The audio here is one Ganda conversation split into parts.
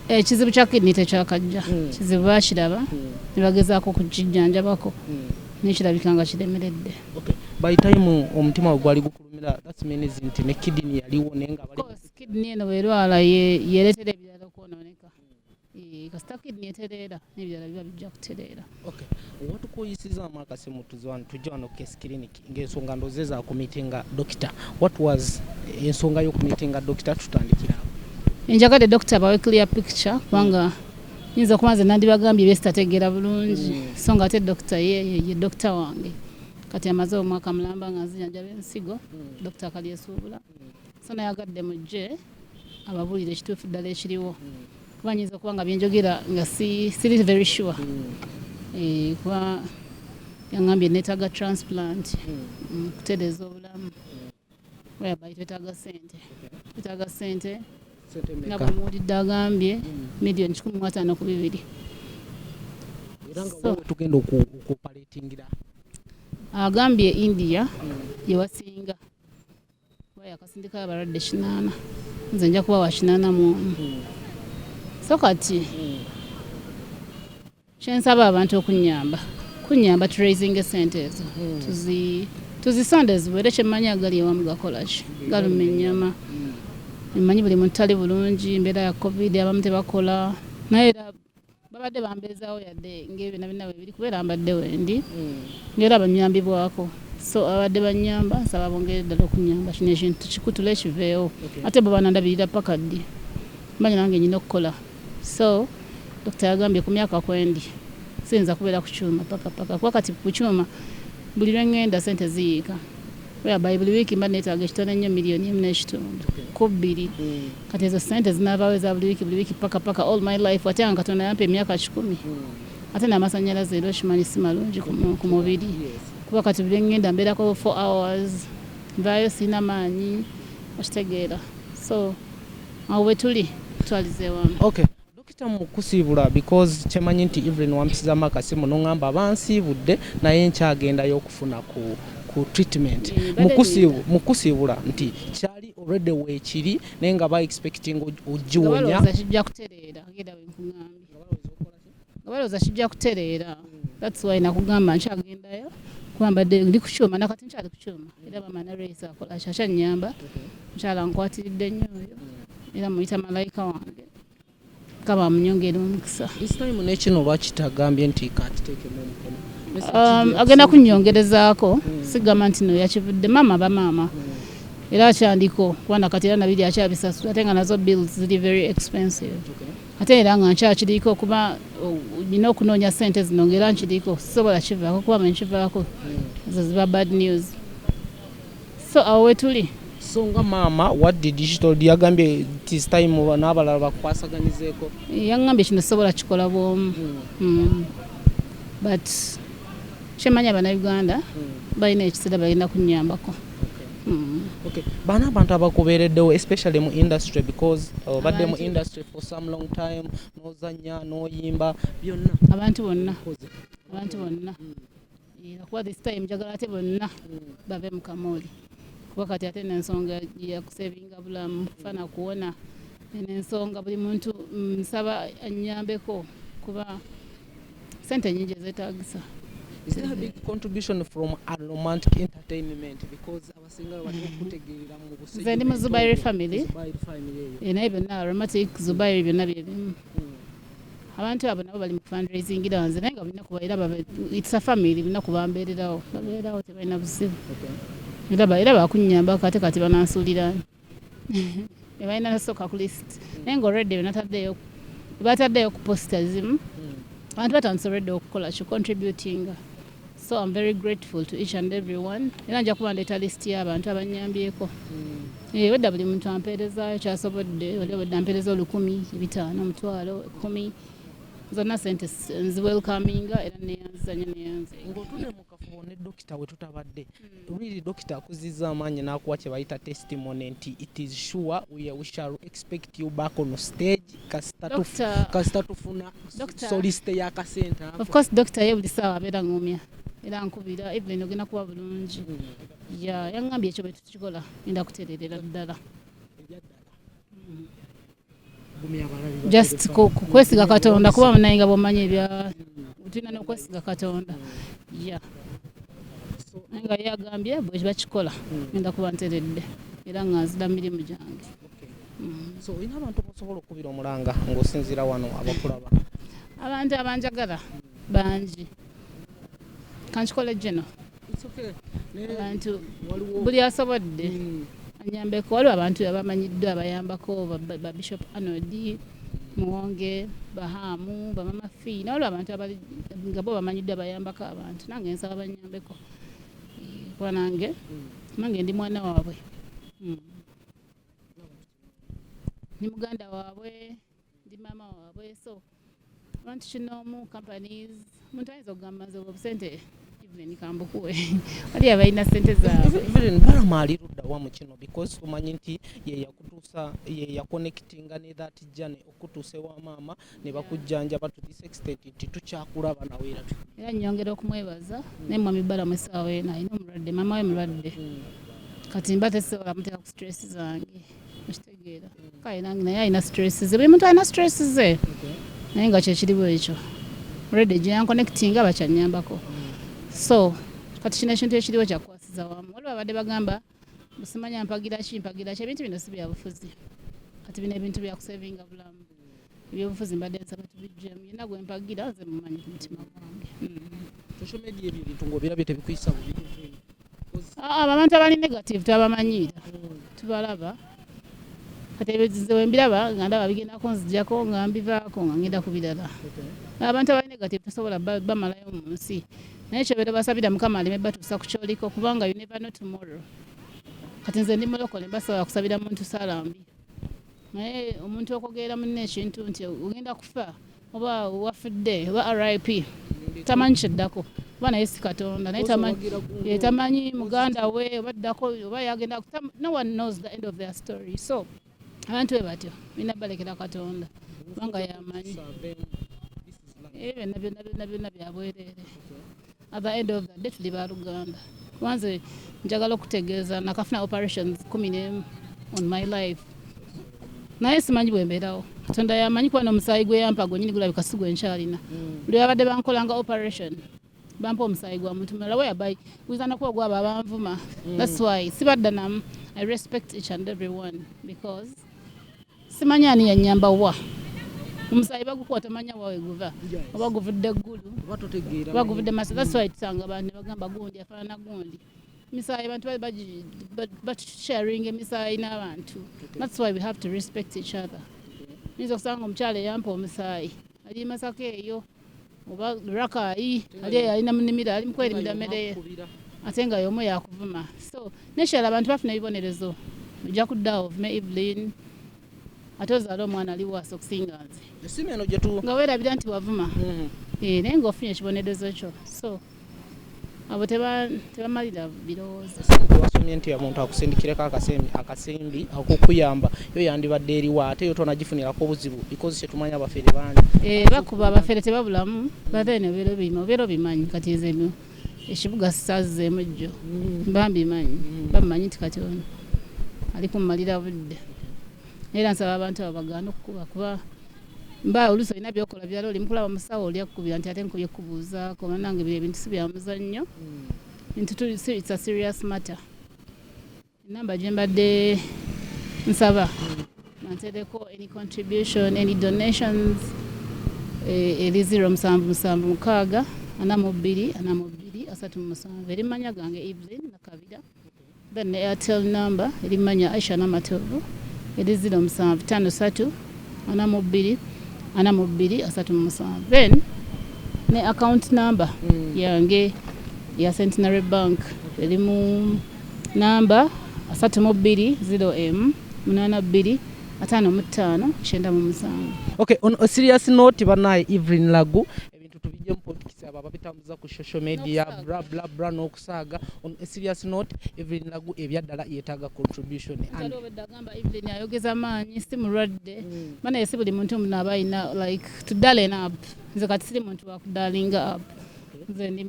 Ekizibu kya kidney tekyakajja. Kizibu bakiraba ne bagezaako okukijjanjabako n'ekirabika nga kiremeredde. By time omutima gwe gwali gukulumira, that means nti ne kidney yaliwo naye nga bali kidney eno bw'erwala yeeretera ebirala okwonooneka. Kasita kidney etereera n'ebirala biba bijja kutereera. Watukuyisizaamu akasimu tujja wano Case Clinic ng'ensonga ndozeza kumitinga dokita. What was ensonga y'okumitinga dokita tutandikira? Njagadde dokita bawe clear picture kubanga nyinza okuba nze nandibagambye besitategeera bulungi so nga ate dokita ye dokita wange kati amaze omwaka mulamba nga nzijanjaba ensigo dokita Kalyesuubula so nayagadde mujje ababuulire ekituufu ddala ekiriwo kuba nyinza okuba nga byenjogera nga siri very sure kuba yaŋŋambye neetaaga transplant kutereeza obulamu whereby twetaaga ssente nga bwemuwulidde agambye miliyoni 152. Era nga tugenda okupaletingira agambye India gye wasinga kuba yakasindikayo abalwadde 80 nze nja kuba wa 81 so kati kyensaba abantu okunyamba turaising esente ezo tuzisonde ziwere kyemmanyi agali ewamu gakola ki galuma ennyama mmanyi buli muntu tali bulungi embeera ya covid abamu tebakola naye era babadde bambeezaawo yadde ng'ebyo bina bwe biri kubeera mbadde wendi ng'era banyambibwako so abadde banyamba nsaba bongere ddala okunyamba kino ekintu kikutula ekiveewo ate bwe banandabirira paka ddi mmanyi nange nyina okukola so dokita yagambye ku myaka kwendi siyinza kubeera ku kyuma paka kuba kati ku kyuma buli lwengenda sente ziyiika whereby buli wiiki mba neetaaga ekitono ennyo miliyoni 1.5 ku 2 kati ezo sente zinaavaawo eza buli wiiki paka all my life ate nga Katonda yampa emyaka 10 ate n'amasannyalaze era okimanyi si malungi ku mubiri kuba kati buli ngenda mbeerako 4 hours nvaayo sirina maanyi okitegeera so awo we tuli tutwalize wamu. Dokita mukusiibula because kyemanyi nti Evelyn wampisizaamu akasimu n'oŋŋamba abansiibudde naye nkyagendayo okufuna ku treatment mukusiibula nti kyali already weekiri naye nga ba expecting ogiwonya kijja kutereera agenda balowooza kijja kutereera that's why nakugamba nkyagendayo kuba mbadde ndi ku kyuma nakati nkyali ku kyuma era bamana reesa akola kyakyannyamba nkyala nkwatiridde nnyo oyo era muyita malayika wange kaba munyongera omukisa this time nekino lwakitagambye nti katiteekemu omukono agenda kunnyongerezaako sigamba nti no yakivudde maama bamaama era akyandiko kubanga kati era nabiri akyabisasula ate nga nazo bills ziri very expensive ate era nga nkyakiriko kuba nina okunoonya sente zino ngera nkiriko sisobola kivaako kuba menkivaako ezo ziba bad news so awo wetuli so nga maama what did she told you yagambye this time n'abalala bakukwasaganyizeeko yaŋŋambye kino sisobola kikola bwomu but kyemanya Abannayuganda balina ekiseera balina kunnyambako. Baana abantu abakubeereddewo especially mu industry because obadde mu industry for some long time n'ozannya n'oyimba byonna abantu bonna kuba this time njagala ate bonna bave mu kamooli kuba kati ate n'ensonga yakusevinga bulamu kufana kuwona n'ensonga buli muntu nsaba annyambeko kuba sente nyingi ezeetaagisa. Is there a big contribution from Romantic Entertainment because abasinga bali okutegeerera mu busizi nze ndi mu Zubairi family naye byonna Aromatic Zubairi byonna bye bimu abantu abo nabo bali mu fundraising era nze naye nga bulina kubaira it's a family bulina kubambeererawo babeerawo tebalina buzibu era bakunnyambako ate kati banansuulira tebalina nasooka ku list naye nga already bataddeyo ku posta zimu abantu batandise already okukola ki contributing so I'm very grateful to each and everyone era nja kuba ndeeta list y'abantu abanyambyeko wedda buli muntu ampeerezaayo kyasobodde wedda ampeereza 1,000 500 1,000 10 zonna sente nzi welcominga era neyanzizanya neyanze ng'otudde mu kafubo ne dokita we tutabadde really dokita akuzizza amaanyi n'akuwa kye bayita testimony nti it is sure we shall expect you back on stage kasita tufuna soliste y'akasente of course dokita ye buli ssaawa abeera ng'omya era nkubira even ogenda kuba bulungi yaŋŋambye ekyo bwe tukikola ngenda kutereerera ddala just kwesiga Katonda kuba naye nga bw'omanyi ebya tulina n'okwesiga Katonda nga yagambye bwe bakikola ngenda kuba nteredde era nga nzida mirimu gyange. So olina abantu bosobola okubira omulanga ng'osinziira wano abakulaba? Abantu abanjagala bangi kankikole geno abantu buli asobodde anyambeko. Waliwo abantu abamanyiddwa abayambako ba Bishop Arnold Muwonge, Bahamu, Bamama Fee, waliwo abantu nga bo bamanyiddwa bayambako abantu, nange nsaba banyambeko kuba nange ndi mwana waabwe, ndi muganda waabwe, ndi maama waabwe. So abantu kinoomu companies omuntu ayinza okugamba nze obusente Evelyn kambukuwe wali abalina ssente zaabwe. Evelyn Balama ali ludda wa mu kino because omanyi nti ye yakonectinga ne that journey okutuusa ewa maama ne bakujjanjaba to this extent nti tukyakulaba nawe era nnyongera okumwebaza naye mwami Balama essaawa eno alina omulwadde, maama we mulwadde kati mba tesobola muteeka ku stress zange okitegeera kale nange naye alina stress ze, buli muntu alina stress ze naye nga kyekiriwo ekyo already gye yankonectinga bakyanyambako. So kati kino ekintu ekiriwo kyakwasiza wamu. Waliwo abadde bagamba busimanya mpagira ki ebintu bino si bya bufuzi kati bino ebintu bya kusevinga bulamu ebyobufuzi mbadde nsaba tubijjemu yenna gwe mpagira nze mumanyi ku mutima gwange. Social media ebyo ebintu ng'obirabye tebikuyisa bubi? Abantu abali negative tabamanyiira tubalaba kati ebizize wembiraba nga ndaba bigendako nzijjako nga mbivaako nga ngenda ku birala. Abantu abali negative tasobola bamalayo mu nsi naye kyobeera basabira Mukama aleme batuusa ku kyoliko kubanga you never know tomorrow. Kati nze ndi mulokole basobola kusabira muntu salambi naye omuntu okwogerera munne ekintu nti ogenda kufa oba wafudde oba RIP tamanyi kyeddako oba naye si Katonda naye tamanyi muganda we oba ddako oba yagenda no one knows the end of their story. So abantu be batyo bina balekera Katonda kubanga yamanyi byonna byabwereere. At the end of the day tuli baluganda. Kwanza njagala okutegeeza nakafuna operations 11 on my life naye simanyi bwembeerawo. Katonda yamanyi kuba n'omusaayi gwe yampa gwennyini gulabika si gwe nkyalina. Buli babadde bankolanga operation bampa omusaayi gwa muntu mulala we yabayi wizana kuba gwabo abanvuma. That's why sibadda namu. I respect each and every one because simanyi ani yannyamba wa omusaayi bagukuwa tomanya wawe guva oba guvudde eggulu oba guvudde maaso. That's why tusanga abantu ne bagamba gundi afaanana gundi. Misaayi abantu sharing emisaayi n'abantu. That's why we have to respect each other. Nyiza okusanga omukyala eyampa omusaayi ali Masaka eyo oba Rakai ali alina munimira ali mukwerimira mmere ye ate nga y'omu yakuvuma. So nekyala abantu bafuna ebibonerezo ojja kuddawo ovume Evelyn ate ozaala omwana ali waaso okusinga nze nga weerabira nti wavuma naye ng'ofunye ekibonerezo kyo. So abo tebamalira birowoozo. Wasomye nti omuntu akusindikireko akasembi akokuyamba yo yandibadde eriwa ate yo tonagifunirako obuzibu because kyetumanya abafere bangi bakuba abafere tebabulamu bateene obeera obimanyi kati ezemyo ekibuga sazzeemu jjo bambimanyi bamumanyi nti kati ono ali kummalira budde. Era nsaba abantu abo bagaana okukuba kuba mba oluusi olina byokola byala oli mukulaba musawo oli akkubira nti ate nkubye kubuuzaako banange bye ebintu si bya muzannyo it's a serious matter. Enamba gye mbadde nsaba nantereko any contribution any donations eri 0776 42 37 erimanya gange Evelyn Nakabira. Then the Airtel number erimanya Aisha Namatovu eri 0753 42 37. Then ne account number yange ya Centenary Bank erimu number 32 0M 8255 Okay, on a serious note banaye Evelyn Lagu ebintu tubijje mpodikisa aba babitambuza ku social media bla n'okusaaga. On a serious note Evelyn Lagu ebyaddala yeetaaga contribution and obedagamba Evelyn ayogeza maanyi si mulwadde mana yesi buli muntu munaba ayina like to darling up nze kati siri muntu wa kudalinga up nze ndi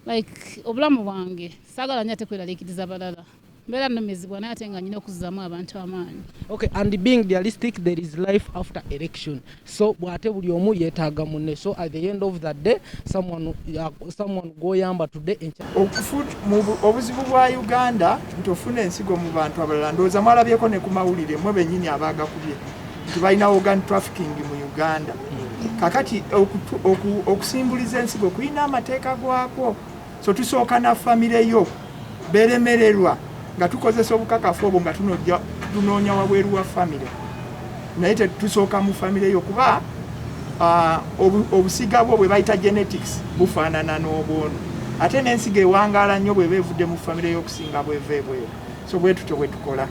like obulamu bwange saagala nnyo ate kweraliikiriza balala mbeera nnumizibwa naye ate nga nyina okuzzaamu abantu amaanyi. Okay, and being realistic, there is life after election. So bwate buli omu yeetaaga munne. So at the end of the day, someone go yamba today. Obuzibu bwa Uganda nti ofuna ensigo mu bantu abalala ndowooza mwalabyeko ne ku mawulire mwe bennyini abaagakubye nti balina organ trafficking mu Uganda. Kakati okusimbuliza ensigo kulina amateeka gwako. So tusooka na famire yo beremererwa nga tukozesa obukakafu obwo nga tunoonya wabweru wa famire. Naye tusooka mu famire yo kuba obusiga bwo bwe bayita genetics bufaanana n'obwono. Ate n'ensigo ewangaala nnyo bwe beevudde mu famire y'okusinga bweva ebweru. So bwe tutyo bwe tukola.